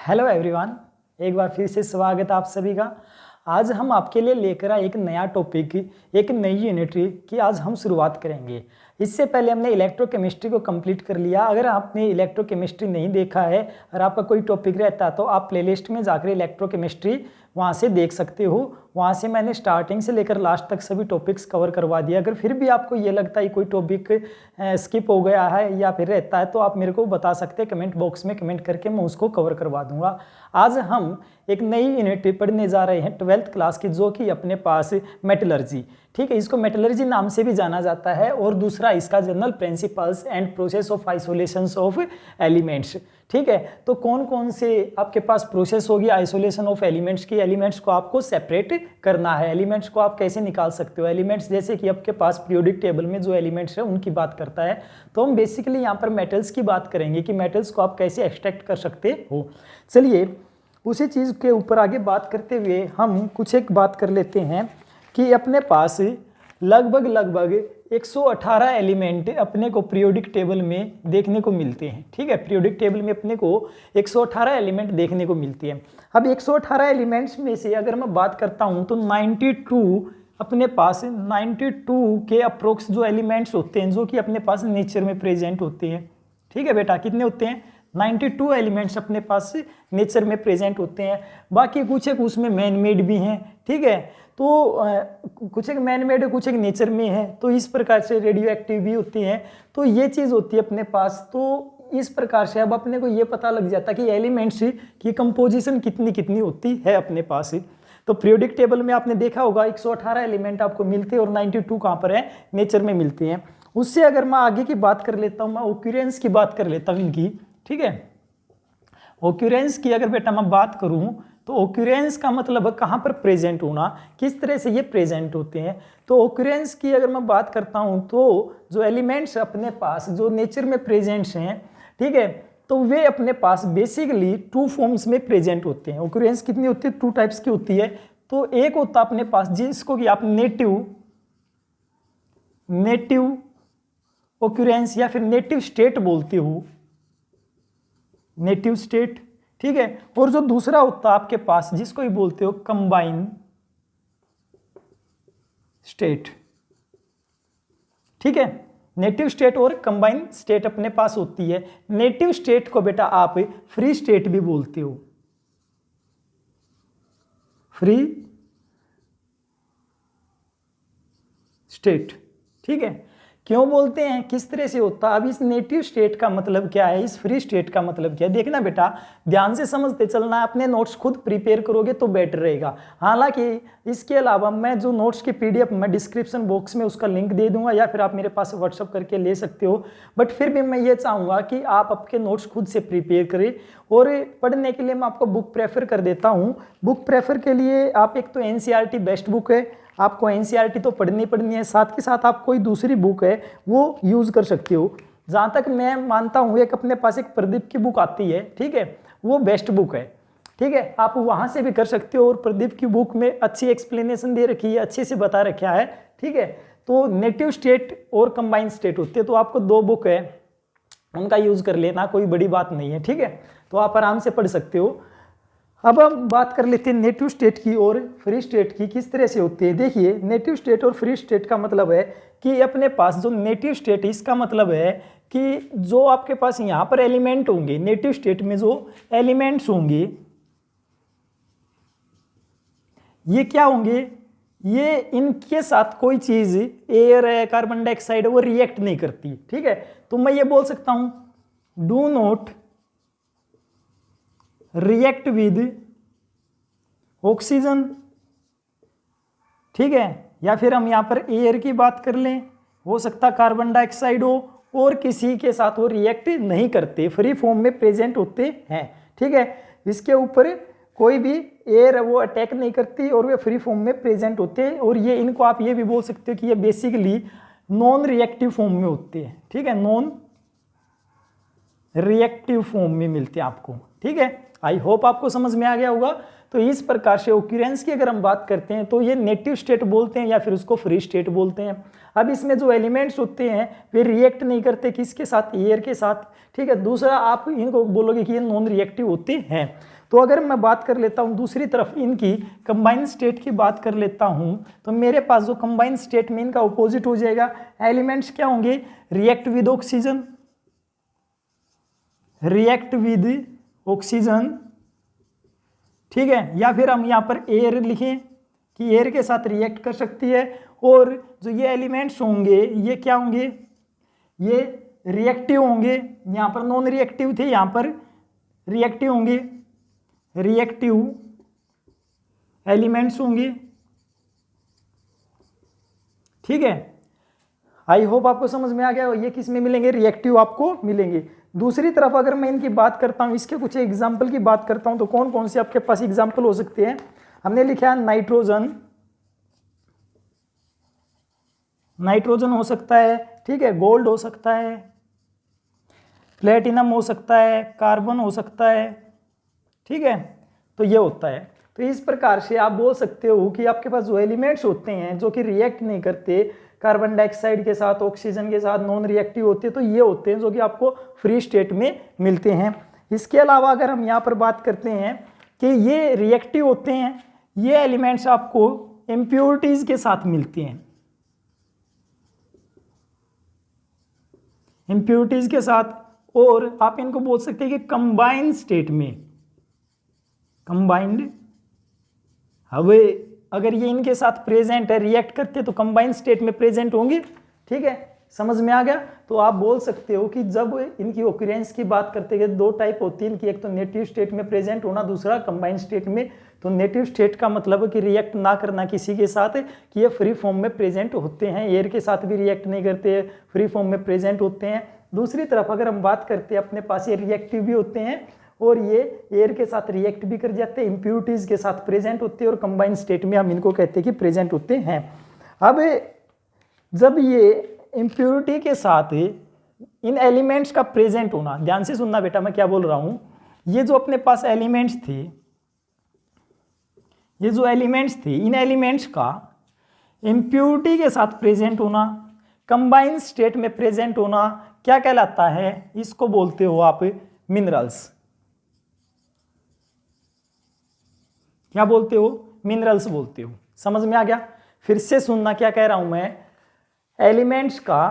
Hello everyone, एक बार फिर से स्वागत है आप सभी का। आज हम आपके लिए लेकर आए एक नया टॉपिक, एक नई यूनिट की आज हम शुरुआत करेंगे। इससे पहले हमने इलेक्ट्रोकेमिस्ट्री को कंप्लीट कर लिया। अगर आपने इलेक्ट्रोकेमिस्ट्री नहीं देखा है और आपका कोई टॉपिक रहता है तो आप प्लेलिस्ट में जाकर इलेक्ट्रोकेमिस्ट्री वहाँ से देख सकते हो। वहाँ से मैंने स्टार्टिंग से लेकर लास्ट तक सभी टॉपिक्स कवर करवा दिया। अगर फिर भी आपको ये लगता है कोई टॉपिक स्किप हो गया है या फिर रहता है तो आप मेरे को बता सकते हैं कमेंट बॉक्स में, कमेंट करके मैं उसको कवर करवा दूंगा। आज हम एक नई यूनिट पढ़ने जा रहे हैं 12th क्लास की, जो कि अपने पास मेटलर्जी, ठीक है, इसको मेटलर्जी नाम से भी जाना जाता है। और दूसरा इसका general principles and process of isolations of elements, ठीक है। तो कौन कौन से आपके पास प्रोसेस होगी आइसोलेशन ऑफ एलिमेंट्स की। एलिमेंट्स को आपको सेपरेट करना है। एलिमेंट्स को आप कैसे निकाल सकते हो। एलिमेंट्स जैसे कि आपके पास पीरियोडिक टेबल में जो एलिमेंट्स है उनकी बात करता है। तो हम बेसिकली यहाँ पर मेटल्स की बात करेंगे कि मेटल्स को आप कैसे एक्सट्रैक्ट कर सकते हो। चलिए उसी चीज़ के ऊपर आगे बात करते हुए हम कुछ एक बात कर लेते हैं कि अपने पास लगभग 118 एलिमेंट अपने को पीरियोडिक टेबल में देखने को मिलते हैं, ठीक है। पीरियोडिक टेबल में अपने को 118 एलिमेंट देखने को मिलती है। अब 118 एलिमेंट्स में से अगर मैं बात करता हूं तो 92 अपने पास 92 के अप्रोक्स जो एलिमेंट्स होते हैं जो कि अपने पास नेचर में प्रेजेंट होते हैं, ठीक है बेटा। कितने होते हैं? 92 एलिमेंट्स अपने पास नेचर में प्रेजेंट होते हैं। बाकी कुछ एक उसमें मैन मेड भी हैं, ठीक है। तो कुछ एक मैन मेड है, कुछ एक नेचर में है। तो इस प्रकार से रेडियो एक्टिव भी होती हैं। तो ये चीज़ होती है अपने पास। तो इस प्रकार से अब अपने को ये पता लग जाता कि एलिमेंट्स की कंपोजिशन कितनी कितनी होती है अपने पास। तो पीरियोडिक टेबल में आपने देखा होगा 118 एलिमेंट आपको मिलते हैं और 92 कहाँ पर है? नेचर में मिलते हैं। उससे अगर मैं आगे की बात कर लेता हूँ, मैं ओक्यूरेंस की बात कर लेता हूँ इनकी, ठीक है। ओक्यूरेंस की अगर बेटा मैं बात करूं तो ओक्यूरेंस का मतलब कहां पर प्रेजेंट होना, किस तरह से ये प्रेजेंट होते हैं। तो ओक्यूरेंस की अगर मैं बात करता हूं तो जो एलिमेंट्स अपने पास जो नेचर में प्रेजेंट्स हैं, ठीक है, तो वे अपने पास बेसिकली 2 फॉर्म्स में प्रेजेंट होते हैं। ओक्यूरेंस कितनी होती है? 2 टाइप्स की होती है। तो एक होता अपने पास जिसको कि आप नेटिव ओक्यूरेंस या फिर नेटिव स्टेट बोलते हो, नेटिव स्टेट, ठीक है। और जो दूसरा होता है आपके पास जिसको ही बोलते हो कंबाइन स्टेट, ठीक है। नेटिव स्टेट और कंबाइन स्टेट अपने पास होती है। नेटिव स्टेट को बेटा आप फ्री स्टेट भी बोलते हो, फ्री स्टेट, ठीक है। क्यों बोलते हैं, किस तरह से होता है? अब इस नेटिव स्टेट का मतलब क्या है, इस फ्री स्टेट का मतलब क्या है, देखना बेटा, ध्यान से समझते चलना। अपने नोट्स खुद प्रिपेयर करोगे तो बेटर रहेगा। हालांकि इसके अलावा मैं जो नोट्स की पीडीएफ मैं डिस्क्रिप्शन बॉक्स में उसका लिंक दे दूंगा या फिर आप मेरे पास व्हाट्सअप करके ले सकते हो। बट फिर भी मैं ये चाहूँगा कि आप आपके नोट्स खुद से प्रिपेयर करें। और पढ़ने के लिए मैं आपको बुक प्रेफर कर देता हूँ। बुक प्रेफर के लिए आप एक तो एनसीईआरटी बेस्ट बुक है, आपको एनसीईआरटी तो पढ़नी है, साथ के साथ आप कोई दूसरी बुक है वो यूज़ कर सकते हो। जहाँ तक मैं मानता हूँ एक अपने पास एक प्रदीप की बुक आती है, ठीक है, वो बेस्ट बुक है, ठीक है। आप वहाँ से भी कर सकते हो। और प्रदीप की बुक में अच्छी एक्सप्लेनेशन दे रखी है, अच्छे से बता रखा है, ठीक है। तो नेटिव स्टेट और कंबाइंड स्टेट होते हैं। तो आपको 2 बुक है, उनका यूज़ कर लेना, कोई बड़ी बात नहीं है, ठीक है। तो आप आराम से पढ़ सकते हो। अब हम बात कर लेते हैं नेटिव स्टेट की और फ्री स्टेट की, किस तरह से होती है। देखिए नेटिव स्टेट और फ्री स्टेट का मतलब है कि अपने पास जो नेटिव स्टेट है इसका मतलब है कि जो आपके पास यहाँ पर एलिमेंट होंगे, नेटिव स्टेट में जो एलिमेंट्स होंगे ये क्या होंगे, ये इनके साथ कोई चीज़, एयर है, कार्बन डाइऑक्साइड है, वो रिएक्ट नहीं करती, ठीक है। तो मैं ये बोल सकता हूँ do not react with oxygen, ठीक है। या फिर हम यहाँ पर एयर की बात कर लें, हो सकता कार्बन डाइऑक्साइड हो, और किसी के साथ वो रिएक्ट नहीं करते, फ्री फॉर्म में प्रेजेंट होते हैं, ठीक है। इसके ऊपर कोई भी एयर वो अटैक नहीं करती और वे फ्री फॉर्म में प्रेजेंट होते हैं। और ये इनको आप ये भी बोल सकते हो कि ये बेसिकली नॉन रिएक्टिव फॉर्म में होते हैं, ठीक है, नॉन रिएक्टिव फॉर्म में मिलते हैं आपको, ठीक है। आई होप आपको समझ में आ गया होगा। तो इस प्रकार से ओक्यूरेंस की अगर हम बात करते हैं तो ये नेटिव स्टेट बोलते हैं या फिर उसको फ्री स्टेट बोलते हैं। अब इसमें जो एलिमेंट्स होते हैं वे रिएक्ट नहीं करते, किसके साथ? एयर के साथ, ठीक है। दूसरा आप इनको बोलोगे कि ये नॉन रिएक्टिव होते हैं। तो अगर मैं बात कर लेता हूँ दूसरी तरफ इनकी कंबाइन स्टेट की बात कर लेता हूँ, तो मेरे पास जो कंबाइन स्टेट में इनका अपोजिट हो जाएगा, एलिमेंट्स क्या होंगे, react with oxygen, react with oxygen, ठीक है, या फिर हम यहाँ पर एयर लिखें कि एयर के साथ रिएक्ट कर सकती है। और जो ये एलिमेंट्स होंगे ये क्या होंगे, ये रिएक्टिव होंगे, यहाँ पर नॉन रिएक्टिव थे, यहाँ पर रिएक्टिव होंगे, रिएक्टिव एलिमेंट्स होंगे, ठीक है। आई होप आपको समझ में आ गया। ये किस में मिलेंगे, रिएक्टिव आपको मिलेंगे। दूसरी तरफ अगर मैं इनकी बात करता हूँ, इसके कुछ एग्जाम्पल की बात करता हूँ, तो कौन कौन से आपके पास एग्जाम्पल हो सकते हैं। हमने लिखा है नाइट्रोजन, नाइट्रोजन हो सकता है, ठीक है, गोल्ड हो सकता है, प्लेटिनम हो सकता है, कार्बन हो सकता है, ठीक है। तो ये होता है। तो इस प्रकार से आप बोल सकते हो कि आपके पास जो एलिमेंट्स होते हैं जो कि रिएक्ट नहीं करते कार्बन डाइऑक्साइड के साथ, ऑक्सीजन के साथ, नॉन रिएक्टिव होते हैं, तो ये होते हैं जो कि आपको फ्री स्टेट में मिलते हैं। इसके अलावा अगर हम यहाँ पर बात करते हैं कि ये रिएक्टिव होते हैं, ये एलिमेंट्स आपको इम्प्योरिटीज के साथ मिलते हैं, इम्प्योरिटीज के साथ, और आप इनको बोल सकते हैं कि कंबाइंड स्टेट में, कंबाइंड। अब अगर ये इनके साथ प्रेजेंट है, रिएक्ट करते तो कंबाइंड स्टेट में प्रेजेंट होंगे, ठीक है, समझ में आ गया। तो आप बोल सकते हो कि जब इनकी ओक्यूरेंस की बात करते हैं, दो टाइप होती है इनकी, एक तो नेटिव स्टेट में प्रेजेंट होना, दूसरा कंबाइंड स्टेट में। तो नेटिव स्टेट का मतलब है कि रिएक्ट ना करना किसी के साथ, कि ये फ्री फॉर्म में प्रेजेंट होते हैं, एयर के साथ भी रिएक्ट नहीं करते, फ्री फॉर्म में प्रेजेंट होते हैं। दूसरी तरफ अगर हम बात करते हैं, अपने पास ये रिएक्टिव भी होते हैं और ये एयर के साथ रिएक्ट भी कर जाते हैं, इम्प्योरिटीज के साथ प्रेजेंट होते हैं, और कंबाइंड स्टेट में हम इनको कहते हैं कि प्रेजेंट होते हैं। अब जब ये इम्प्योरिटी के साथ इन एलिमेंट्स का प्रेजेंट होना, ध्यान से सुनना बेटा मैं क्या बोल रहा हूं, ये जो अपने पास एलिमेंट्स थे, ये जो एलिमेंट्स थे, इन एलिमेंट्स का इम्प्योरिटी के साथ प्रेजेंट होना, कंबाइंड स्टेट में प्रेजेंट होना क्या कहलाता है, इसको बोलते हो आप मिनरल्स। क्या बोलते हो, मिनरल्स बोलते हो। समझ में आ गया। फिर से सुनना क्या कह रहा हूं मैं, एलिमेंट्स का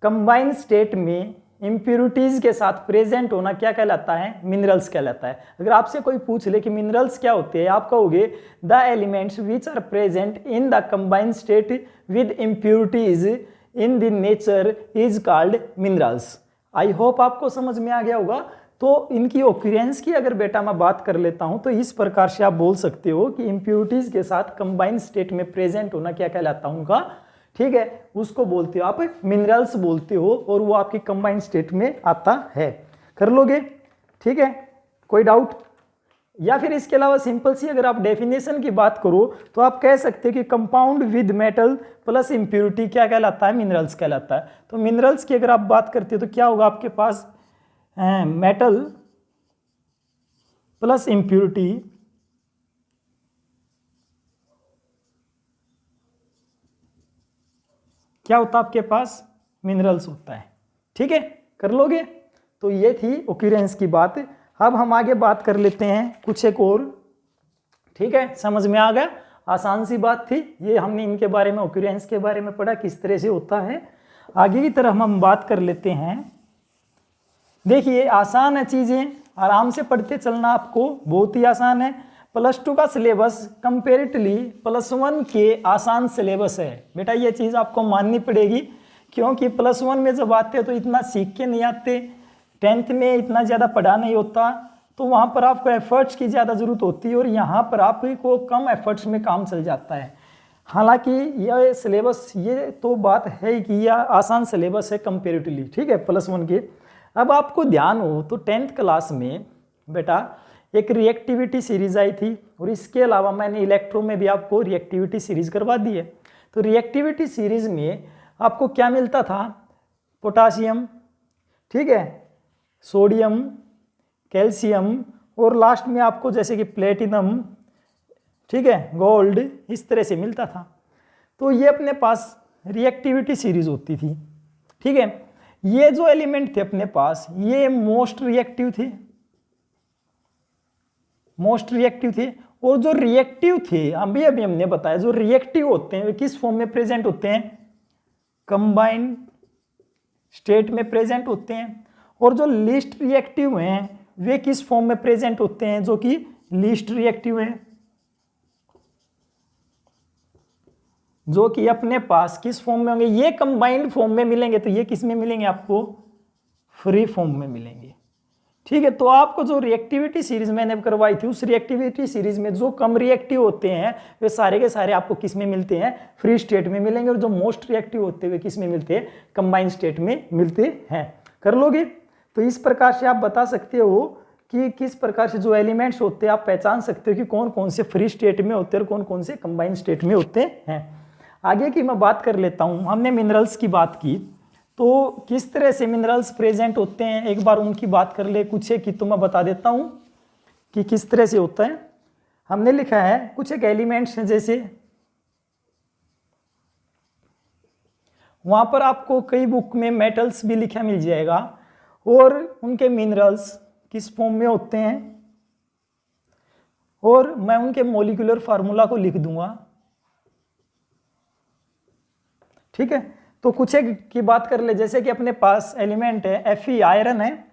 कंबाइंड स्टेट में इम्प्योरिटीज के साथ प्रेजेंट होना क्या कहलाता है, मिनरल्स कहलाता है। अगर आपसे कोई पूछ ले कि मिनरल्स क्या होते हैं, आप कहोगे the elements which are present in the combined state with impurities in the nature is called minerals. I hope आपको समझ में आ गया होगा। तो इनकी ओक्यूरेंस की अगर बेटा मैं बात कर लेता हूं, तो इस प्रकार से आप बोल सकते हो कि इम्प्योरिटीज के साथ कंबाइंड स्टेट में प्रेजेंट होना क्या कहलाता है उनका, ठीक है, उसको बोलते हो आप मिनरल्स बोलते हो, और वो आपकी कंबाइंड स्टेट में आता है। कर लोगे, ठीक है, कोई डाउट। या फिर इसके अलावा सिंपल सी अगर आप डेफिनेशन की बात करो, तो आप कह सकते हो कि compound with metal plus impurity क्या कहलाता है, मिनरल्स कहलाता है। तो मिनरल्स की अगर आप बात करते हो तो क्या होगा आपके पास, मेटल प्लस इम्प्योरिटी क्या होता है आपके पास, मिनरल्स होता है, ठीक है, कर लोगे। तो ये थी ओक्यूरेंस की बात। अब हम आगे बात कर लेते हैं कुछ एक और, ठीक है, समझ में आ गया, आसान सी बात थी ये, हमने इनके बारे में ओक्यूरेंस के बारे में पढ़ा किस तरह से होता है। आगे की तरफ हम बात कर लेते हैं। देखिए आसान है, चीज़ें आराम से पढ़ते चलना, आपको बहुत ही आसान है। +2 का सिलेबस कंपेरेटिवली +1 के आसान सिलेबस है बेटा, ये चीज़ आपको माननी पड़ेगी, क्योंकि +1 में जब आते हैं तो इतना सीख के नहीं आते, 10th में इतना ज़्यादा पढ़ा नहीं होता, तो वहाँ पर आपको एफर्ट्स की ज़्यादा ज़रूरत होती है, और यहाँ पर आपको कम एफर्ट्स में काम चल जाता है। हालांकि यह सिलेबस, ये तो बात है कि यह आसान सिलेबस है कंपेरेटिवली, ठीक है, +1 के। अब आपको ध्यान हो तो 10th क्लास में बेटा एक रिएक्टिविटी सीरीज आई थी, और इसके अलावा मैंने इलेक्ट्रो में भी आपको रिएक्टिविटी सीरीज करवा दी है। तो रिएक्टिविटी सीरीज में आपको क्या मिलता था, पोटासियम, ठीक है, सोडियम, कैल्शियम, और लास्ट में आपको जैसे कि प्लेटिनम, ठीक है, गोल्ड, इस तरह से मिलता था। तो ये अपने पास रिएक्टिविटी सीरीज होती थी, ठीक है। ये जो एलिमेंट थे अपने पास, ये मोस्ट रिएक्टिव थे, मोस्ट रिएक्टिव थे। और जो रिएक्टिव थे अभी हमने बताया, जो रिएक्टिव होते हैं वे किस फॉर्म में प्रेजेंट होते हैं, कंबाइंड स्टेट में प्रेजेंट होते हैं। और जो लीस्ट रिएक्टिव हैं वे किस फॉर्म में प्रेजेंट होते हैं, जो कि लीस्ट रिएक्टिव है, जो कि अपने पास किस फॉर्म में होंगे, ये कंबाइंड फॉर्म में मिलेंगे। तो ये किस में मिलेंगे, आपको फ्री फॉर्म में मिलेंगे। ठीक है, तो आपको जो रिएक्टिविटी सीरीज मैंने करवाई थी, उस रिएक्टिविटी सीरीज में जो कम रिएक्टिव होते हैं वे सारे के सारे आपको किस में मिलते हैं, फ्री स्टेट में मिलेंगे। और जो मोस्ट रिएक्टिव होते हैं वे किस में मिलते हैं, कंबाइंड स्टेट में मिलते हैं। कर लोगे? तो इस प्रकार से आप बता सकते हो कि किस प्रकार से जो एलिमेंट्स होते हैं आप पहचान सकते हो कि कौन कौन से फ्री स्टेट में होते हैं और कौन कौन से कंबाइंड स्टेट में होते हैं। आगे की मैं बात कर लेता हूँ। हमने मिनरल्स की बात की, तो किस तरह से मिनरल्स प्रेजेंट होते हैं एक बार उनकी बात कर ले। कुछ एक की तो मैं बता देता हूँ कि किस तरह से होता है। हमने लिखा है कुछ एक एलिमेंट्स हैं, जैसे वहाँ पर आपको कई बुक में मेटल्स भी लिखा मिल जाएगा और उनके मिनरल्स किस फॉर्म में होते हैं, और मैं उनके मॉलिक्यूलर फार्मूला को लिख दूंगा। ठीक है, तो कुछ एक की बात कर ले। जैसे कि अपने पास एलिमेंट है Fe, आयरन है,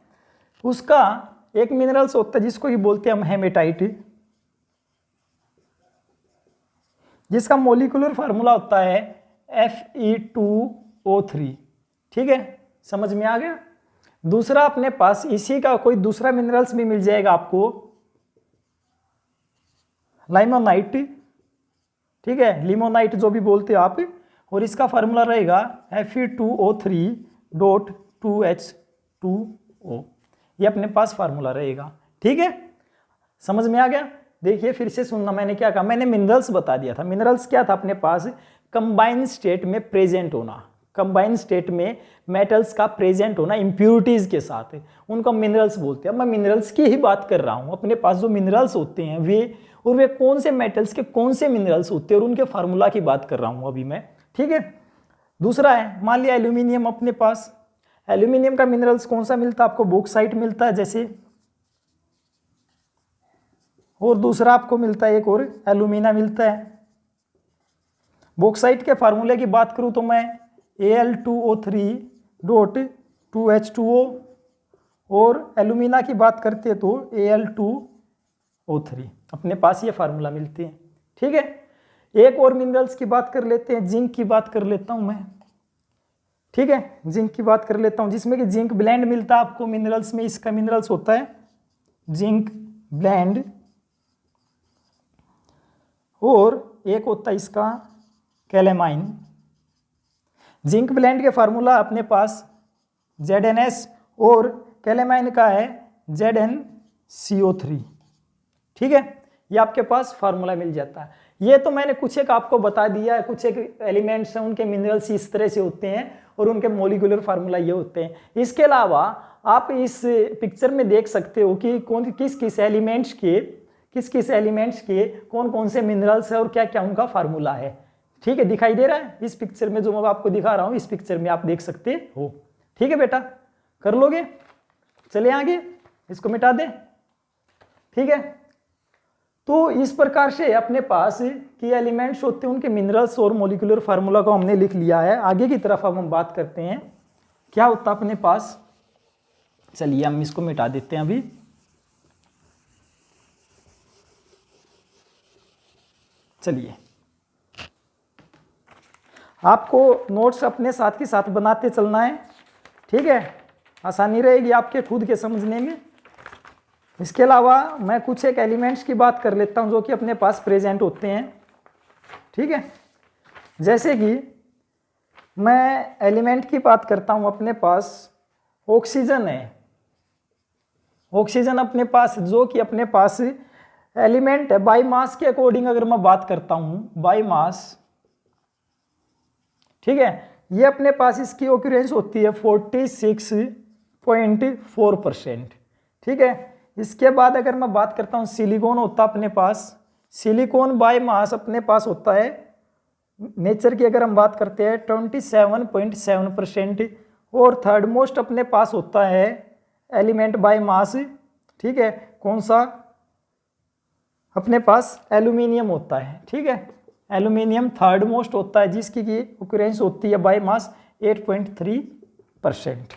उसका एक मिनरल्स होता है जिसको ही बोलते हैं हम हेमेटाइट, जिसका मॉलिक्यूलर फार्मूला होता है Fe2O3। ठीक है, समझ में आ गया। दूसरा अपने पास इसी का कोई दूसरा मिनरल्स भी मिल जाएगा आपको, लाइमोनाइट। ठीक है, लिमोनाइट जो भी बोलते हो आप, और इसका फार्मूला रहेगा Fe2O3.2H2O। ये अपने पास फार्मूला रहेगा। ठीक है, समझ में आ गया। देखिए फिर से सुनना, मैंने क्या कहा, मैंने मिनरल्स बता दिया था। मिनरल्स क्या था अपने पास, कंबाइंड स्टेट में प्रेजेंट होना, कंबाइंड स्टेट में मेटल्स का प्रेजेंट होना इम्प्यूरिटीज के साथ, उनको मिनरल्स बोलते हैं। अब मैं मिनरल्स की ही बात कर रहा हूँ। अपने पास जो मिनरल्स होते हैं वे कौन से मेटल्स के कौन से मिनरल्स होते हैं और उनके फार्मूला की बात कर रहा हूँ अभी मैं। ठीक है, दूसरा है मान लिया एल्यूमिनियम। अपने पास एल्यूमिनियम का मिनरल्स कौन सा मिलता है आपको, बॉक्साइट मिलता है जैसे, और दूसरा आपको मिलता है एक और एल्यूमिना मिलता है। बॉक्साइट के फार्मूले की बात करूं तो मैं Al2O3.2H2O, और एल्यूमिना की बात करते हैं तो Al2O3। अपने पास ये फार्मूला मिलते हैं। ठीक है, एक और मिनरल्स की बात कर लेते हैं, जिंक की बात कर लेता हूं मैं। ठीक है, जिंक की बात कर लेता हूं, जिसमें कि जिंक ब्लेंड मिलता है आपको मिनरल्स में। इसका मिनरल्स होता है जिंक ब्लेंड, और एक होता है इसका कैलेमाइन। जिंक ब्लेंड के फार्मूला अपने पास ZnS, और कैलेमाइन का है ZnCO3। ठीक है, ये आपके पास फार्मूला मिल जाता है। ये तो मैंने कुछ एक आपको बता दिया है, कुछ एक एलिमेंट्स हैं उनके मिनरल्स इस तरह से होते हैं और उनके मॉलिक्यूलर फार्मूला ये होते हैं। इसके अलावा आप इस पिक्चर में देख सकते हो कि किस किस एलिमेंट्स के कौन कौन से मिनरल्स है और क्या क्या उनका फार्मूला है। ठीक है, दिखाई दे रहा है इस पिक्चर में, जो मैं आपको दिखा रहा हूँ इस पिक्चर में आप देख सकते हो। ठीक है बेटा, कर लोगे? चले आगे, इसको मिटा दें। ठीक है, तो इस प्रकार से अपने पास की एलिमेंट्स होते हैं, उनके मिनरल्स और मॉलिक्यूलर फार्मूला को हमने लिख लिया है। आगे की तरफ अब हम बात करते हैं क्या होता है अपने पास। चलिए हम इसको मिटा देते हैं अभी। चलिए, आपको नोट्स अपने साथ के साथ बनाते चलना है। ठीक है, आसानी रहेगी आपके खुद के समझने में। इसके अलावा मैं कुछ एक एलिमेंट्स की बात कर लेता हूं जो कि अपने पास प्रेजेंट होते हैं। ठीक है, जैसे कि मैं एलिमेंट की बात करता हूं, अपने पास ऑक्सीजन है। ऑक्सीजन अपने पास, जो कि अपने पास एलिमेंट है। बाई मास के अकॉर्डिंग अगर मैं बात करता हूं, बाई मास, ठीक है, ये अपने पास इसकी ऑक्यूरेंस होती है 46.4%। ठीक है, इसके बाद अगर मैं बात करता हूँ सिलिकॉन होता अपने पास। सिलिकॉन बाय मास अपने पास होता है, नेचर की अगर हम बात करते हैं 27.7%। और थर्ड मोस्ट अपने पास होता है एलिमेंट बाय मास। ठीक है, कौन सा? अपने पास एल्यूमिनियम होता है, ठीक है। एल्यूमिनियम थर्ड मोस्ट होता है, जिसकी की ओक्यूरेंस होती है बाय मास 8.3%।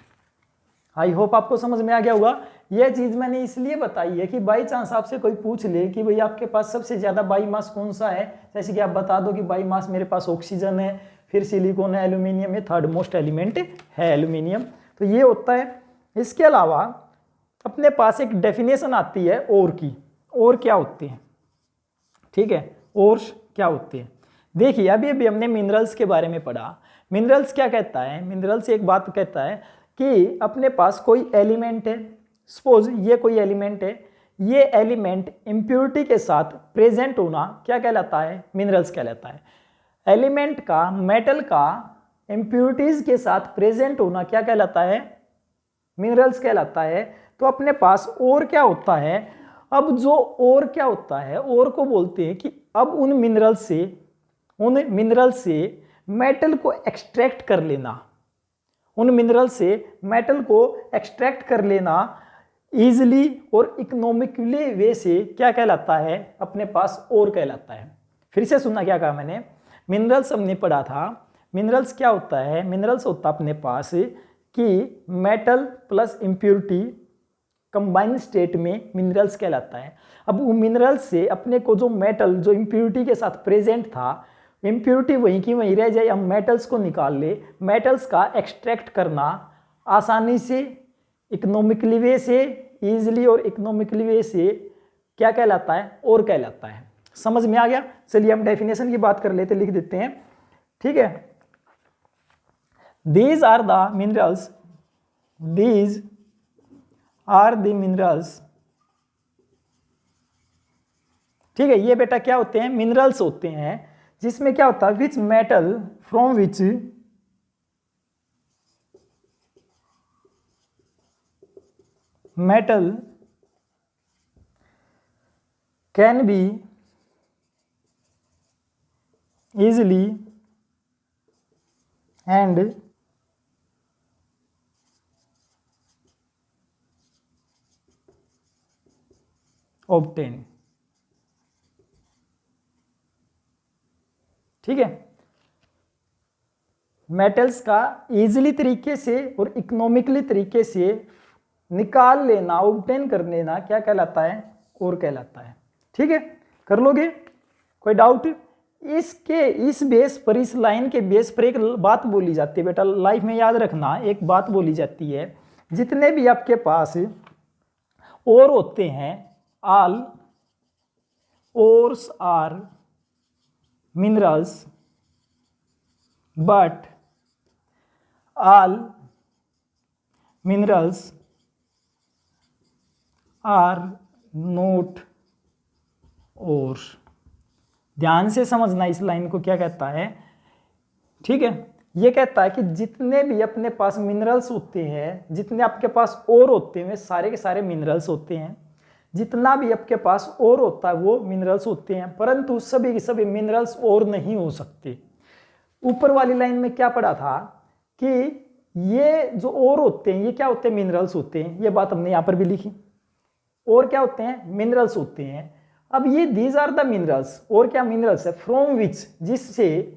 आई होप आपको समझ में आ गया होगा। यह चीज़ मैंने इसलिए बताई है कि बाई चांस आपसे कोई पूछ ले कि भाई आपके पास सबसे ज़्यादा बाई मास कौन सा है, जैसे कि आप बता दो कि बाई मास मेरे पास ऑक्सीजन है, फिर सिलिकॉन है, एल्यूमिनियम है, थर्ड मोस्ट एलिमेंट है एल्यूमिनियम। तो ये होता है। इसके अलावा अपने पास एक डेफिनेशन आती है ओर की। ओर क्या होती है, ठीक है, ओर क्या होती है। देखिए अभी हमने मिनरल्स के बारे में पढ़ा। मिनरल्स क्या कहता है, मिनरल्स एक बात कहता है कि अपने पास कोई एलिमेंट है, सपोज ये कोई एलिमेंट है, ये एलिमेंट इम्प्योरिटी के साथ प्रेजेंट होना क्या कहलाता है, मिनरल्स कहलाता है। एलिमेंट का, मेटल का इम्प्योरिटीज के साथ प्रेजेंट होना क्या कहलाता है, मिनरल्स कहलाता है। तो अपने पास और क्या होता है, अब जो और क्या होता है, और को बोलते हैं कि अब उन मिनरल से मेटल को एक्सट्रैक्ट कर लेना, उन मिनरल से मेटल को एक्सट्रैक्ट कर लेना ईजिली और इकोनॉमिकली वे से क्या कहलाता है, अपने पास और कहलाता है। फिर से सुनना क्या कहा मैंने, मिनरल्स हमने पढ़ा था। मिनरल्स क्या होता है, मिनरल्स होता अपने पास कि metal plus impurity combined state में मिनरल्स कहलाता है। अब वो मिनरल्स से अपने को जो मेटल जो इम्प्योरिटी के साथ प्रेजेंट था, इम्प्योरिटी वहीं की वहीं रह जाए, हम मेटल्स को निकाल ले, मेटल्स का एक्सट्रैक्ट करना आसानी से, इकोनॉमिकली वे से, ईजिली और इकोनॉमिकली वे से क्या कहलाता है, और कहलाता है। समझ में आ गया। चलिए हम डेफिनेशन की बात कर लेते, लिख देते हैं, ठीक है। These are the minerals, these are the minerals, ठीक है। ये बेटा क्या होते हैं, मिनरल्स होते हैं, जिसमें क्या होता है, which metal from which metal can be easily and obtain, ठीक है। मेटल्स का इजीली तरीके से और इकोनॉमिकली तरीके से निकाल लेना, ऑब्टेन कर लेना क्या कहलाता है, और कहलाता है, ठीक है। कर लोगे, कोई डाउट। इसके इस बेस पर, इस लाइन के बेस पर एक बात बोली जाती है बेटा, लाइफ में याद रखना, एक बात बोली जाती है, जितने भी आपके पास और होते हैं, all ores are minerals but all minerals are not ore. ध्यान से समझना इस लाइन को, क्या कहता है, ठीक है। ये कहता है कि जितने भी अपने पास मिनरल्स होते हैं, जितने आपके पास और होते हैं, सारे के सारे मिनरल्स होते हैं। जितना भी आपके पास और होता है वो मिनरल्स होते हैं, परंतु सभी के सभी मिनरल्स और नहीं हो सकते। ऊपर वाली लाइन में क्या पढ़ा था कि ये जो और होते हैं, ये क्या होते हैं, मिनरल्स होते हैं। ये बात हमने यहाँ पर भी लिखी, और क्या होते हैं, मिनरल्स होते हैं। अब ये दीज आर द मिनरल्स, और क्या मिनरल्स है, फ्रॉम विच, जिससे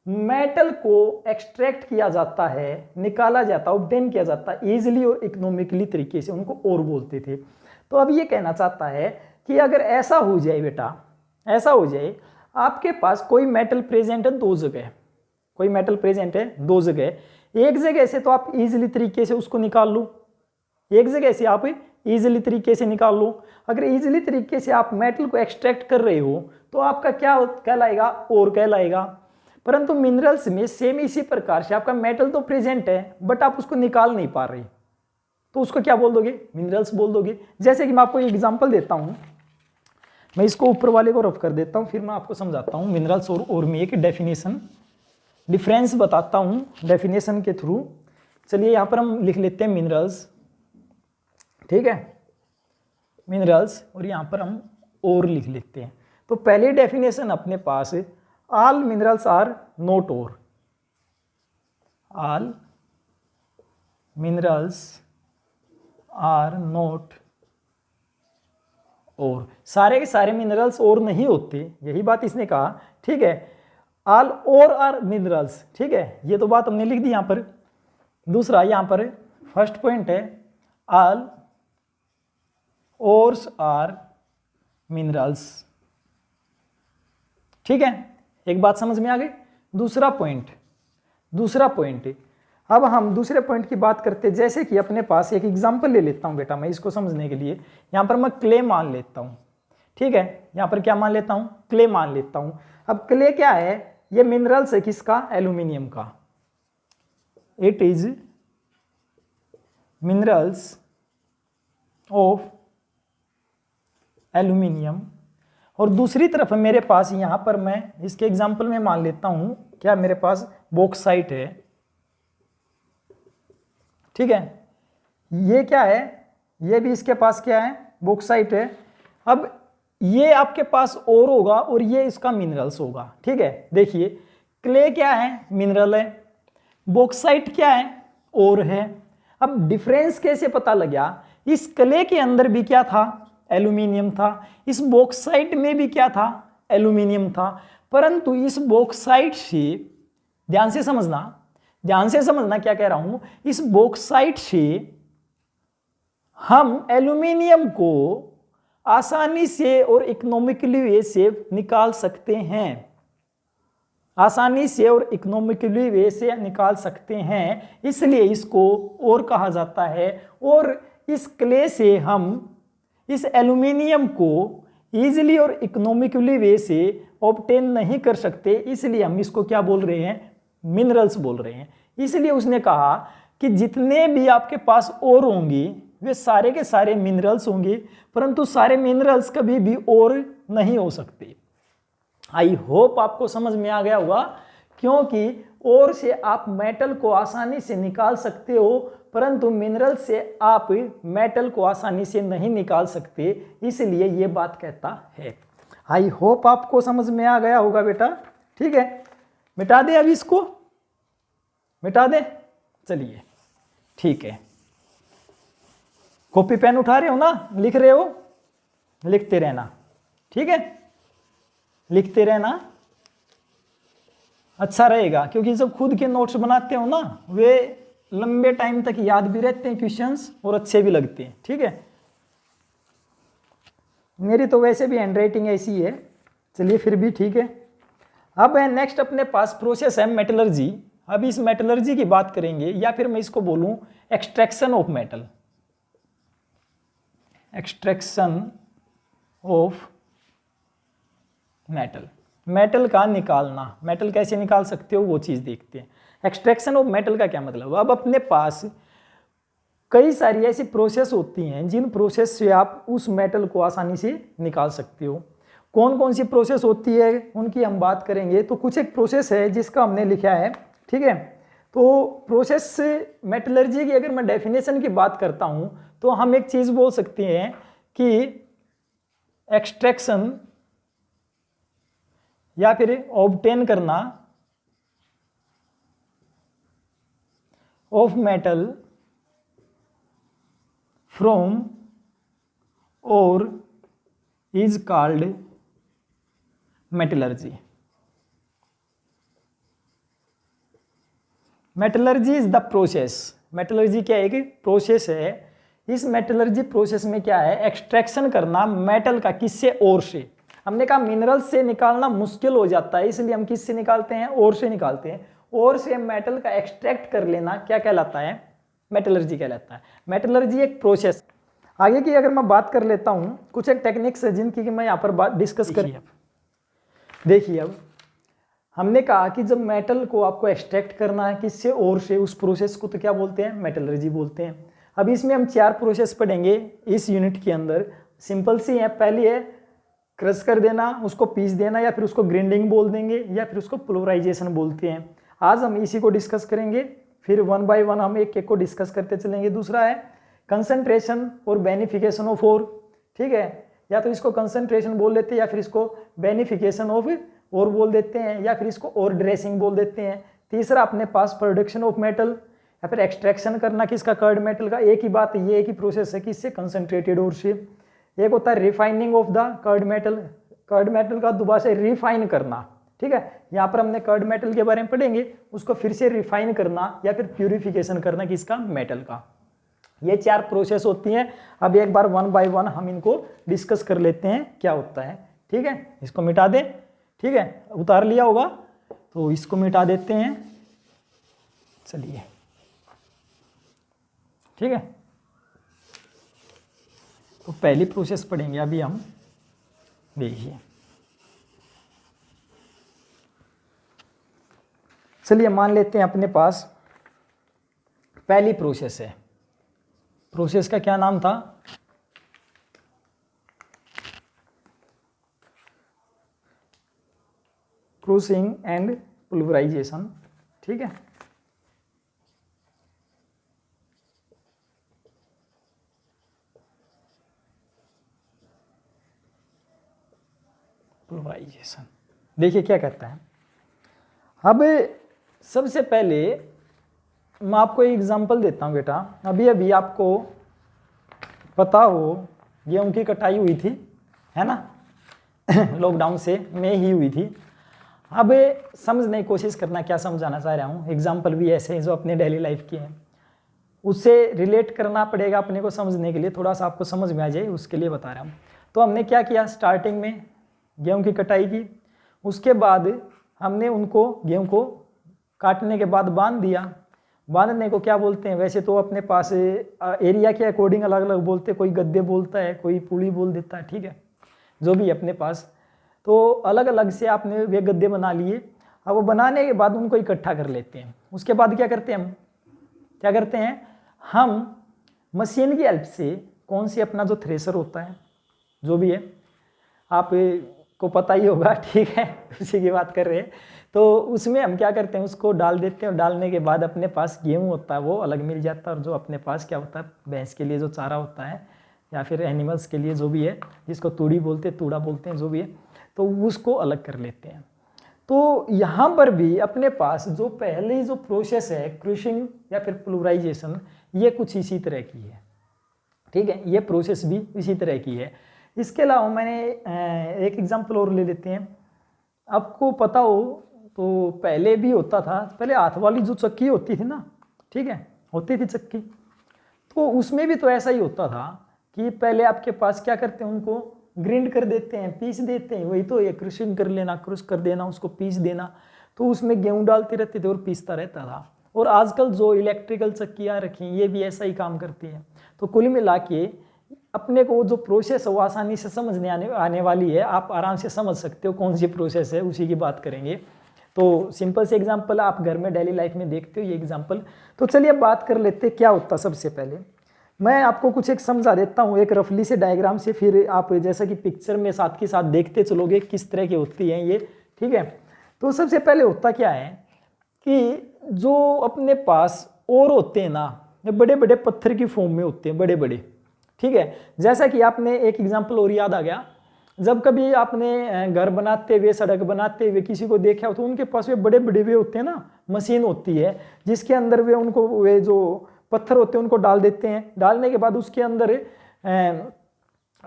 मेटल को एक्सट्रैक्ट किया जाता है, निकाला जाता है, ऑब्टेन किया जाता है इजीली और इकोनॉमिकली तरीके से, उनको और बोलते थे। तो अब ये कहना चाहता है कि अगर ऐसा हो जाए बेटा, ऐसा हो जाए, आपके पास कोई मेटल प्रेजेंट है दो जगह, कोई मेटल प्रेजेंट है दो जगह, एक जगह से तो आप इजीली तरीके से उसको निकाल लो, एक जगह से आप इजीली तरीके से निकाल लो। अगर इजीली तरीके से आप मेटल को एक्सट्रैक्ट कर रहे हो तो आपका क्या कहलाएगा, और कहलाएगा। परंतु मिनरल्स में सेम इसी प्रकार से आपका मेटल तो प्रेजेंट है बट आप उसको निकाल नहीं पा रहे, तो उसको क्या बोल दोगे, मिनरल्स बोल दोगे। जैसे कि मैं आपको एक एग्जांपल देता हूं, मैं इसको ऊपर वाले को रफ कर देता हूं, फिर मैं आपको समझाता हूं मिनरल्स और में एक डेफिनेशन, डिफरेंस बताता हूं डेफिनेशन के थ्रू। चलिए यहां पर हम लिख लेते हैं मिनरल्स, ठीक है, मिनरल्स, और यहां पर हम और लिख लेते हैं। तो पहली डेफिनेशन अपने पास है, all minerals are not ore, all minerals are not और सारे के सारे मिनरल्स और नहीं होते, यही बात इसने कहा, ठीक है। ऑल और आर मिनरल्स, ठीक है, ये तो बात हमने लिख दी यहाँ पर। दूसरा यहाँ पर फर्स्ट पॉइंट है ऑल ओर्स आर मिनरल्स, ठीक है, एक बात समझ में आ गई। दूसरा पॉइंट अब हम दूसरे पॉइंट की बात करते हैं। जैसे कि अपने पास एक एग्जांपल ले लेता हूं बेटा मैं इसको समझने के लिए। यहां पर मैं क्ले मान लेता हूं, ठीक है, यहां पर क्या मान लेता हूं, क्ले मान लेता हूं। अब क्ले क्या है, ये मिनरल्स है किसका, एल्यूमिनियम का। It is minerals of aluminium. और दूसरी तरफ मेरे पास यहां पर मैं इसके एग्जांपल में मान लेता हूं, क्या मेरे पास बॉक्साइट है, ठीक है, ये क्या है, ये भी इसके पास क्या है, बॉक्साइट है। अब ये आपके पास और होगा और ये इसका मिनरल्स होगा, ठीक है। देखिए क्ले क्या है, मिनरल है, बॉक्साइट क्या है, और है। अब डिफरेंस कैसे पता लगा, इस क्ले के अंदर भी क्या था, एल्यूमिनियम था, इस बॉक्साइट में भी क्या था, एल्यूमिनियम था, परंतु इस बॉक्साइट से, ध्यान से समझना क्या कह रहा हूं, इस बॉक्साइट से हम एल्यूमिनियम को आसानी से और इकोनॉमिकली वे से निकाल सकते हैं, इसलिए इसको और कहा जाता है। और इस क्ले से हम इस एल्यूमिनियम को इजीली और इकोनॉमिकली वे से ऑब्टेन नहीं कर सकते, इसलिए हम इसको क्या बोल रहे हैं, मिनरल्स बोल रहे हैं। इसलिए उसने कहा कि जितने भी आपके पास और होंगे वे सारे के सारे मिनरल्स होंगे, परंतु सारे मिनरल्स कभी भी और नहीं हो सकते। आई होप आपको समझ में आ गया होगा, क्योंकि और से आप मेटल को आसानी से निकाल सकते हो, परंतु मिनरल से आप मेटल को आसानी से नहीं निकाल सकते, इसलिए ये बात कहता है। आई होप आपको समझ में आ गया होगा बेटा, ठीक है। मिटा दे, अभी इसको मिटा दे, चलिए ठीक है। कॉपी पेन उठा रहे हो ना, लिख रहे हो, लिखते रहना, ठीक है, लिखते रहना, अच्छा रहेगा, क्योंकि जब खुद के नोट्स बनाते हो ना, वे लंबे टाइम तक याद भी रहते हैं क्वेश्चंस और अच्छे भी लगते हैं, ठीक है। मेरी तो वैसे भी हैंडराइटिंग ऐसी है, चलिए फिर भी ठीक है। अब है नेक्स्ट अपने पास प्रोसेस है मेटलर्जी। अब इस मेटलर्जी की बात करेंगे, या फिर मैं इसको बोलूं extraction of metal, extraction of metal का निकालना। मेटल कैसे निकाल सकते हो वो चीज देखते हैं। एक्सट्रैक्शन ऑफ मेटल का क्या मतलब। अब अपने पास कई सारी ऐसी प्रोसेस होती हैं जिन प्रोसेस से आप उस मेटल को आसानी से निकाल सकते हो। कौन कौन सी प्रोसेस होती है उनकी हम बात करेंगे। तो कुछ एक प्रोसेस है जिसका हमने लिखा है, ठीक है। तो प्रोसेस मेटलर्जी की अगर मैं डेफिनेशन की बात करता हूं तो हम एक चीज बोल सकते हैं कि एक्सट्रैक्शन या फिर ऑब्टेन करना ऑफ मेटल फ्रॉम और is called metallurgy. Metallurgy is the process. Metallurgy क्या है, एक प्रोसेस है। इस मेटलर्जी प्रोसेस में क्या है, एक्सट्रैक्शन करना मेटल का, किससे, ओर से। हमने कहा मिनरल्स से निकालना मुश्किल हो जाता है, इसलिए हम किससे निकालते हैं, ओर से निकालते हैं। ओर से मेटल का एक्सट्रैक्ट कर लेना क्या कहलाता है, मेटलर्जी कहलाता है। मेटलर्जी एक प्रोसेस। आगे की अगर मैं बात कर लेता हूं, कुछ एक टेक्निक्स है जिनकी कि मैं यहाँ पर बात डिस्कस करी। देखिए अब हमने कहा कि जब मेटल को आपको एक्सट्रैक्ट करना है किससे, ओर से, उस प्रोसेस को तो क्या बोलते हैं, मेटलर्जी बोलते हैं। अब इसमें हम 4 प्रोसेस पढ़ेंगे इस यूनिट के अंदर। सिंपल सी है, पहली है क्रश कर देना, उसको पीस देना, या फिर उसको ग्राइंडिंग बोल देंगे, या फिर उसको पुल्वराइजेशन बोलते हैं। आज हम इसी को डिस्कस करेंगे, फिर 1 बाय 1 हम एक एक को डिस्कस करते चलेंगे। दूसरा है कंसंट्रेशन और बेनिफिकेशन ऑफ ओर, ठीक है, या तो इसको कंसंट्रेशन बोल देते हैं, या फिर इसको बेनिफिकेशन ऑफ और बोल देते हैं, या फिर इसको और ड्रेसिंग बोल देते हैं। तीसरा अपने पास प्रोडक्शन ऑफ मेटल, या फिर एक्सट्रैक्शन करना किसका, कर्ड मेटल का। एक ही बात है, ये एक ही प्रोसेस है, किससे, कंसंट्रेटेड ओर से। एक होता है refining of the crude metal, crude metal का दोबारा से रिफाइन करना, ठीक है। यहाँ पर हमने कर्ड मेटल के बारे में पढ़ेंगे, उसको फिर से रिफाइन करना या फिर प्यूरिफिकेशन करना किसका, मेटल का। ये 4 प्रोसेस होती हैं। अब एक बार 1 बाय 1 हम इनको डिस्कस कर लेते हैं क्या होता है, ठीक है। इसको मिटा दें, ठीक है, उतार लिया होगा तो इसको मिटा देते हैं, चलिए, ठीक है। तो पहली प्रोसेस पढ़ेंगे अभी हम, देखिए, चलिए मान लेते हैं अपने पास पहली प्रोसेस है। प्रोसेस का क्या नाम था, क्रूसिंग एंड पुल्वराइजेशन, ठीक है। पुल्वराइजेशन, देखिए क्या कहता है। अब सबसे पहले मैं आपको एक एग्जांपल देता हूँ बेटा। अभी अभी आपको पता हो गेहूं की कटाई हुई थी, है ना लॉकडाउन से में ही हुई थी। अब समझने की कोशिश करना क्या समझाना चाह रहा हूँ। एग्जांपल भी ऐसे हैं जो अपने डेली लाइफ के हैं, उससे रिलेट करना पड़ेगा अपने को समझने के लिए, थोड़ा सा आपको समझ में आ जाए उसके लिए बता रहा हूँ। तो हमने क्या किया, स्टार्टिंग में गेहूं की कटाई की, उसके बाद हमने उनको गेहूं को काटने के बाद बांध दिया। बांधने को क्या बोलते हैं, वैसे तो अपने पास एरिया के अकॉर्डिंग अलग अलग बोलते हैं, कोई गद्दे बोलता है, कोई पुली बोल देता है, ठीक है, जो भी अपने पास। तो अलग अलग से आपने वे गद्दे बना लिए। अब वो बनाने के बाद उनको इकट्ठा कर लेते हैं। उसके बाद क्या करते हैं, हम क्या करते हैं, हम मशीन की हेल्प से, कौन सी अपना जो थ्रेसर होता है, जो भी है आप को पता ही होगा, ठीक है, उसी की बात कर रहे हैं। तो उसमें हम क्या करते हैं, उसको डाल देते हैं, और डालने के बाद अपने पास गेहूं होता है वो अलग मिल जाता है, और जो अपने पास क्या होता है, भैंस के लिए जो चारा होता है या फिर एनिमल्स के लिए जो भी है, जिसको तूड़ी बोलते हैं, तूड़ा बोलते हैं, जो भी है, तो उसको अलग कर लेते हैं। तो यहाँ पर भी अपने पास जो पहले जो प्रोसेस है क्रूशिंग या फिर पुल्वराइजेशन, ये कुछ इसी तरह की है, ठीक है, ये प्रोसेस भी इसी तरह की है। इसके अलावा मैंने एक एग्जांपल और ले लेते हैं। आपको पता हो तो पहले भी होता था, पहले हाथ वाली जो चक्की होती थी ना, ठीक है, होती थी चक्की, तो उसमें भी तो ऐसा ही होता था कि पहले आपके पास क्या करते हैं, उनको ग्रिंड कर देते हैं, पीस देते हैं, वही तो ये क्रूशिंग कर लेना, क्रूश कर देना, उसको पीस देना। तो उसमें गेहूँ डालते रहते थे और पीसता रहता था। और आजकल जो इलेक्ट्रिकल चक्कियाँ रखी हैं, ये भी ऐसा ही काम करती हैं। तो कुल मिला के अपने को जो प्रोसेस है वो आसानी से समझने आने वाली है, आप आराम से समझ सकते हो कौन सी प्रोसेस है, उसी की बात करेंगे। तो सिंपल से एग्जांपल आप घर में डेली लाइफ में देखते हो ये एग्जांपल। तो चलिए अब बात कर लेते हैं क्या होता है। सबसे पहले मैं आपको कुछ एक समझा देता हूँ, एक रफली से डायग्राम से, फिर आप जैसा कि पिक्चर में साथ के साथ देखते चलोगे किस तरह की होती हैं ये, ठीक है। तो सबसे पहले होता क्या है कि जो अपने पास और होते हैं ना, ये बड़े बड़े पत्थर की फॉर्म में होते हैं, बड़े बड़े, ठीक है। जैसा कि आपने एक एग्जांपल और याद आ गया, जब कभी आपने घर बनाते हुए, सड़क बनाते हुए किसी को देखा हो तो उनके पास वे बड़े बड़े वे होते हैं ना, मशीन होती है जिसके अंदर वे उनको वे जो पत्थर होते हैं उनको डाल देते हैं। डालने के बाद उसके अंदर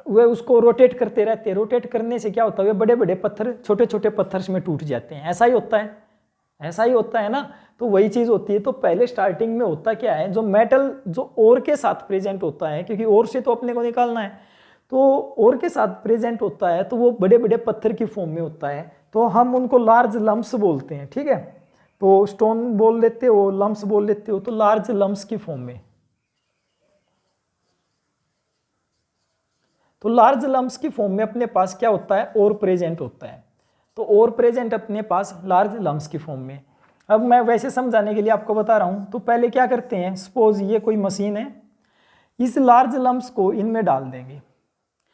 वे उसको रोटेट करते रहते हैं। रोटेट करने से क्या होता है, वे बड़े बड़े पत्थर छोटे छोटे पत्थर में टूट जाते हैं। ऐसा ही होता है, ऐसा ही होता है ना। तो वही चीज़ होती है। तो पहले स्टार्टिंग में होता क्या है, जो मेटल जो ओर के साथ प्रेजेंट होता है, क्योंकि ओर से तो अपने को निकालना है, तो ओर के साथ प्रेजेंट होता है, तो वो बड़े बड़े पत्थर की फॉर्म में होता है। तो हम उनको लार्ज लम्प्स बोलते हैं, ठीक है। तो स्टोन बोल लेते हो, लम्प्स बोल लेते हो, तो लार्ज लम्प्स की फॉर्म में। तो लार्ज लम्प्स की फॉर्म में अपने पास क्या होता है, ओर प्रेजेंट होता है। तो ओर प्रेजेंट अपने पास लार्ज लम्प्स की फॉर्म में। अब मैं वैसे समझाने के लिए आपको बता रहा हूं। तो पहले क्या करते हैं, सपोज ये कोई मशीन है, इस लार्ज लम्प्स को इनमें डाल देंगे,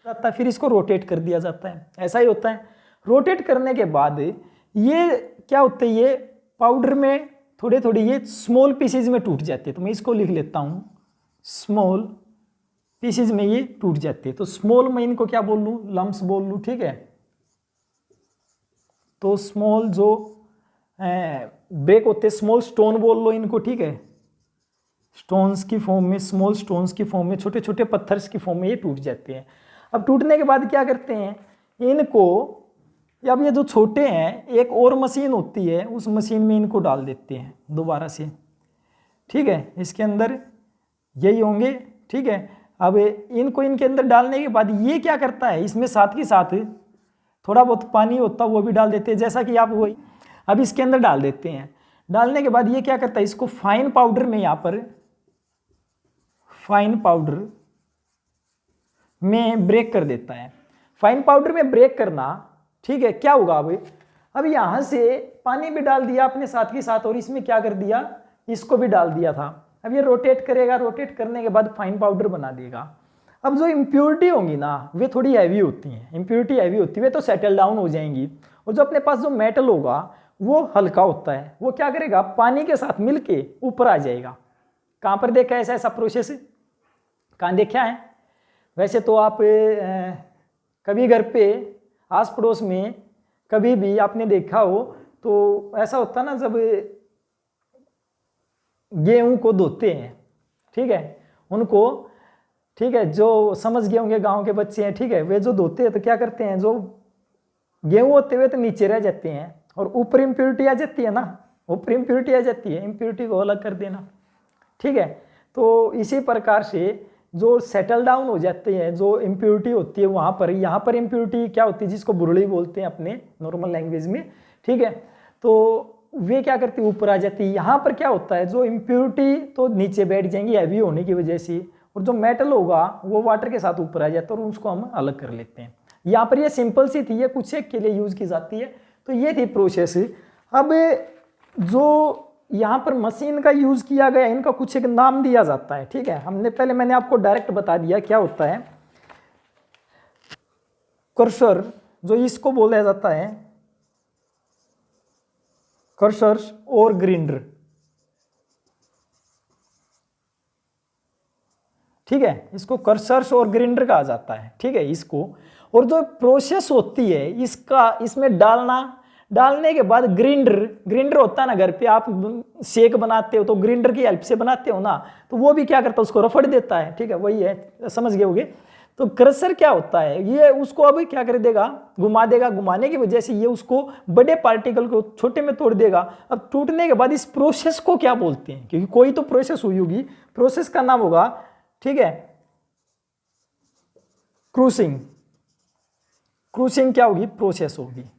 फिर इसको रोटेट कर दिया जाता है। ऐसा ही होता है। रोटेट करने के बाद ये क्या होता है, ये पाउडर में थोड़े थोड़े ये स्मॉल पीसेज में टूट जाते हैं। तो मैं इसको लिख लेता हूं, स्मॉल पीसेज में ये टूट जाते हैं। तो स्मॉल में इनको क्या बोल लूँ, लम्प्स बोल लूँ, ठीक है। तो स्मॉल जो ब्रेक होते हैं, स्मॉल स्टोन बोल लो इनको, ठीक है। स्टोन्स की फॉर्म में, स्मॉल स्टोन्स की फॉर्म में, छोटे छोटे पत्थर्स की फॉर्म में ये टूट जाते हैं। अब टूटने के बाद क्या करते हैं इनको, अब ये जो छोटे हैं एक और मशीन होती है, उस मशीन में इनको डाल देते हैं दोबारा से, ठीक है, इसके अंदर यही होंगे, ठीक है। अब इनको इनके अंदर डालने के बाद ये क्या करता है, इसमें साथ के साथ थोड़ा बहुत पानी होता है वो भी डाल देते हैं, जैसा कि आप वही अब इसके अंदर डाल देते हैं। डालने के बाद ये क्या करता है, इसको फाइन पाउडर में, यहाँ पर फाइन पाउडर में ब्रेक कर देता है। फाइन पाउडर में ब्रेक करना, ठीक है, क्या होगा अब यहाँ से पानी भी डाल दिया आपने साथ के साथ, और इसमें क्या कर दिया, इसको भी डाल दिया था। अब ये रोटेट करेगा, रोटेट करने के बाद फाइन पाउडर बना देगा। अब जो इम्प्योरिटी होंगी ना वे थोड़ी हैवी होती हैं, इम्प्योरिटी हैवी होती है वे तो सेटल डाउन हो जाएंगी, और जो अपने पास जो मेटल होगा वो हल्का होता है, वो क्या करेगा पानी के साथ मिलके ऊपर आ जाएगा। कहाँ पर देखा है ऐसा प्रोसेस, कहाँ देखा है? वैसे तो आप कभी घर पे आस पड़ोस में कभी भी आपने देखा हो तो ऐसा होता ना, जब गेहूं को धोते हैं, ठीक है, उनको, ठीक है, जो समझ गए होंगे गांव के बच्चे हैं, ठीक है, वे जो धोते हैं तो क्या करते हैं, जो गेहूं होते हुए तो नीचे रह जाते हैं और ऊपर इम्प्योरिटी आ जाती है ना, ऊपर इम्प्योरिटी आ जाती है, इम्प्योरिटी को अलग कर देना, ठीक है। तो इसी प्रकार से जो सेटल डाउन हो जाते हैं, जो इम्प्योरिटी होती है वहाँ पर, यहाँ पर इम्प्योरिटी क्या होती है जिसको बुरड़ी बोलते हैं अपने नॉर्मल लैंग्वेज में, ठीक है, तो वे क्या करती है ऊपर आ जाती है। यहाँ पर क्या होता है, जो इम्प्योरिटी तो नीचे बैठ जाएंगी हैवी होने की वजह से, और जो मेटल होगा वो वाटर के साथ ऊपर आ जाता है और उसको हम अलग कर लेते हैं। यहाँ पर ये सिंपल सी थी, ये कुछ एक के लिए यूज की जाती है, तो ये थी प्रोसेस। अब जो यहाँ पर मशीन का यूज किया गया, इनका कुछ एक नाम दिया जाता है, ठीक है। मैंने आपको डायरेक्ट बता दिया क्या होता है कर्सर, जो इसको बोला जाता है कर्सर्स और ग्राइंडर, ठीक है, इसको कर्सर्स और ग्राइंडर कहा जाता है, ठीक है, इसको। और जो प्रोसेस होती है इसका, इसमें डालने के बाद ग्राइंडर होता है ना, घर पे आप शेक बनाते हो तो ग्राइंडर की हेल्प से बनाते हो ना, तो वो भी क्या करता है उसको रफड़ देता है, ठीक है, वही है, समझ गए होगे। तो क्रशर क्या होता है, ये उसको अब क्या कर देगा, घुमा देगा, घुमाने की वजह से ये उसको बड़े पार्टिकल को छोटे में तोड़ देगा। अब टूटने के बाद इस प्रोसेस को क्या बोलते हैं, क्योंकि कोई तो प्रोसेस हुई होगी, प्रोसेस का नाम होगा, ठीक है, क्रूसिंग। क्रूसिंग क्या होगी, प्रोसेस होगी।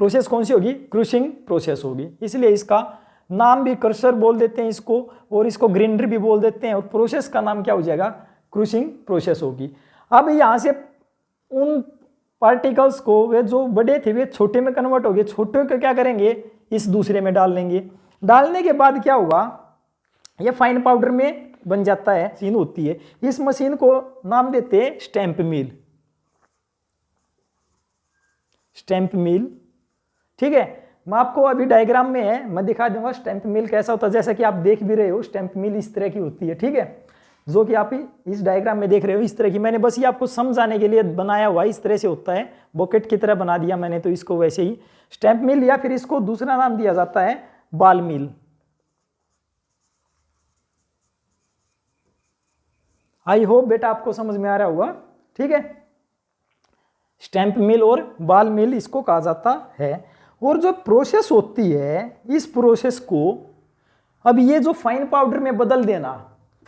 प्रोसेस कौन सी होगी, क्रूसिंग प्रोसेस होगी, इसलिए इसका नाम भी क्रशर बोल देते हैं इसको, और इसको ग्राइंडर भी बोल देते हैं, और प्रोसेस का नाम क्या हो जाएगा, क्रूसिंग प्रोसेस होगी। अब यहाँ से उन पार्टिकल्स को, वे जो बड़े थे वे छोटे में कन्वर्ट हो गए, छोटे को क्या करेंगे इस दूसरे में डाल लेंगे। डालने के बाद क्या होगा, ये फाइन पाउडर में बन जाता है, मशीन होती है, इस मशीन को नाम देते हैं स्टैंप मिल, स्टैंप मिल, ठीक है। मैं आपको अभी डायग्राम में है, मैं दिखा दूंगा स्टैंप मिल कैसा होता है, जैसा कि आप देख भी रहे हो स्टैंप मिल इस तरह की होती है, ठीक है, जो कि आप इस डायग्राम में देख रहे हो इस तरह की। मैंने बस ये आपको समझाने के लिए बनाया हुआ, इस तरह से होता है, बॉकेट की तरह बना दिया मैंने तो इसको वैसे ही स्टैंप मिल, या फिर इसको दूसरा नाम दिया जाता है बाल मिल। आई होप बेटा आपको समझ में आ रहा होगा, ठीक है। स्टैंप मिल और बाल मिल इसको कहा जाता है। और जो प्रोसेस होती है, इस प्रोसेस को अब ये जो फाइन पाउडर में बदल देना,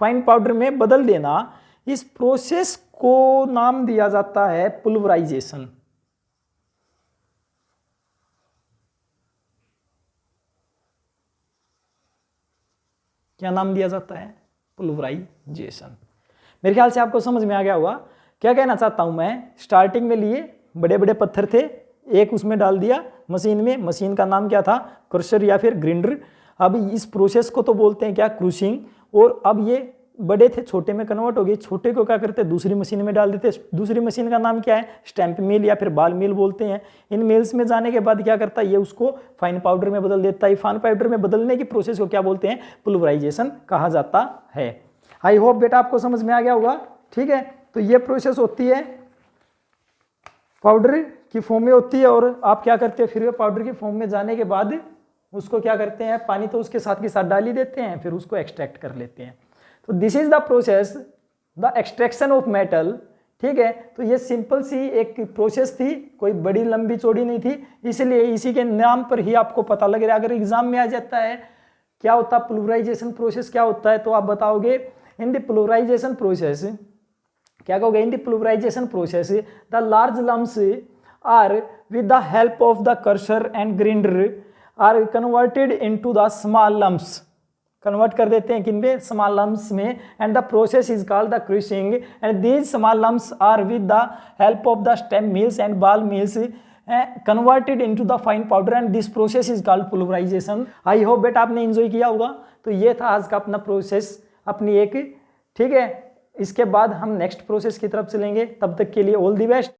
फाइन पाउडर में बदल देना, इस प्रोसेस को नाम दिया जाता है पुल्वराइजेशन। क्या नाम दिया जाता है, पुल्वराइजेशन। मेरे ख्याल से आपको समझ में आ गया होगा क्या कहना चाहता हूं मैं। स्टार्टिंग में लिए बड़े बड़े पत्थर थे, एक उसमें डाल दिया मशीन में, मशीन का नाम क्या था, क्रशर या फिर ग्राइंडर। अब इस प्रोसेस को तो बोलते हैं क्या, क्रूसिंग। और अब ये बड़े थे छोटे में कन्वर्ट हो गए, छोटे को क्या करते दूसरी मशीन में डाल देते, दूसरी मशीन का नाम क्या है, स्टैंप मिल या फिर बाल मिल बोलते हैं। इन मिल्स में जाने के बाद क्या करता है, ये उसको फाइन पाउडर में बदल देता है। फाइन पाउडर में बदलने की प्रोसेस को क्या बोलते हैं, पुल्वराइजेशन कहा जाता है। आई होप बेटा आपको समझ में आ गया होगा, ठीक है। तो ये प्रोसेस होती है, पाउडर की फॉर्म में होती है, और आप क्या करते हैं, फिर पाउडर की फॉर्म में जाने के बाद उसको क्या करते हैं, पानी तो उसके साथ के साथ डाल ही देते हैं, फिर उसको एक्सट्रैक्ट कर लेते हैं। तो this is the process the extraction of metal, ठीक है। तो ये सिंपल सी एक प्रोसेस थी, कोई बड़ी लंबी चौड़ी नहीं थी, इसलिए इसी के नाम पर ही आपको पता लग रहा है। अगर एग्जाम में आ जाता है क्या होता है पोलराइजेशन प्रोसेस क्या होता है, तो आप बताओगे इन द पोलराइजेशन प्रोसेस, क्या कहोगे, in the polarisation process the large lumps are with the help of the crusher and grinder are converted into the small lumps, convert कर देते हैं किनमें, स्मॉल लम्स में, and the process is called the crushing and these small lumps are with the help of the stamp mills and ball mills converted into the fine powder and this process is called polarisation. I hope बेटा आपने enjoy किया होगा। तो ये था आज का अपना प्रोसेस, अपनी एक, ठीक है। इसके बाद हम नेक्स्ट प्रोसेस की तरफ चलेंगे, तब तक के लिए ऑल द बेस्ट।